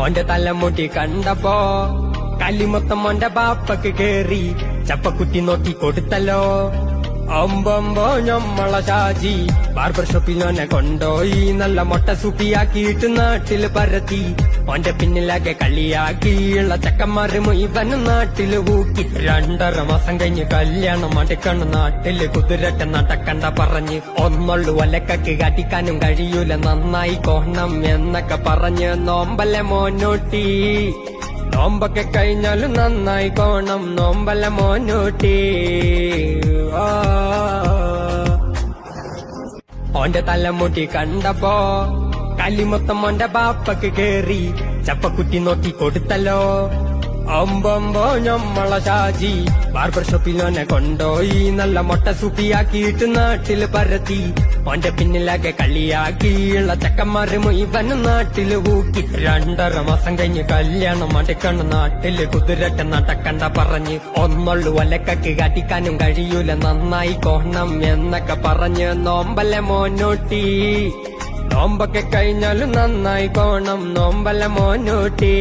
ഓന്റെ തലമുടി കണ്ടപ്പോ കല്ലിമൊത്തം ഓന്റെ ബാപ്പക്ക് കേറി ചപ്പക്കുറ്റി നോക്കി കൊടുത്തല്ലോ. അമ്പമ്പോ ഞമ്മള ഷാജി ബാർബർ ഷോപ്പിലോനെ കൊണ്ടോയി നല്ല മൊട്ട സൂപ്പിയാക്കിയിട്ട് നാട്ടില് പരത്തി. ഓന്റെ പിന്നിലാകെ കളിയാക്കിയുള്ള ചക്കന്മാര് മുഴുവനും നാട്ടില് ഊക്കി. 2.5 മാസം കഴിഞ്ഞ് കല്യാണം അടുക്കണം നാട്ടില് കുതിരട്ടെ നടക്കണ്ട പറഞ്ഞ്. ഒന്നുള്ളു ഒലക്കക്ക് കാട്ടിക്കാനും കഴിയൂല നന്നായി കോണം എന്നൊക്കെ പറഞ്ഞ് നോമ്പല്ല മോനോട്ടി. നോമ്പൊക്കെ കഴിഞ്ഞാലും നന്നായി കോണം നോമ്പല്ല മോനോട്ടി. ഓന്റെ തലമുടി കണ്ടപ്പോ കല്ലിമൊത്തം ഓന്റെ ബാപ്പക്ക് കേറി ചപ്പക്കുറ്റി നോക്കി കൊടുത്തല്ലോ. അമ്പമ്പോ ഞമ്മള ഷാജി ബാർബർ ഷോപ്പിലോനെ കൊണ്ടോയി നല്ല മൊട്ട സൂപ്പിയാക്കിയിട്ട് നാട്ടില് പരത്തി. ഓന്റെ പിന്നിലാകെ കളിയാക്കിയുള്ള ചക്കന്മാര് മുഴുവനും നാട്ടില് ഊക്കി. 2.5 മാസം കഴിഞ്ഞ് കല്യാണം അടുക്കണം നാട്ടില് കുതിരട്ടെ നടക്കണ്ട പറഞ്ഞ്. ഒന്നുള്ളു ഒലക്കക്ക് കാട്ടിക്കാനും കഴിയൂല നന്നായി കോണം എന്നൊക്കെ പറഞ്ഞ് നോമ്പല്ല മോനോട്ടി. നോമ്പൊക്കെ കഴിഞ്ഞാലും നന്നായി കോണം നോമ്പല്ല മോനോട്ടി.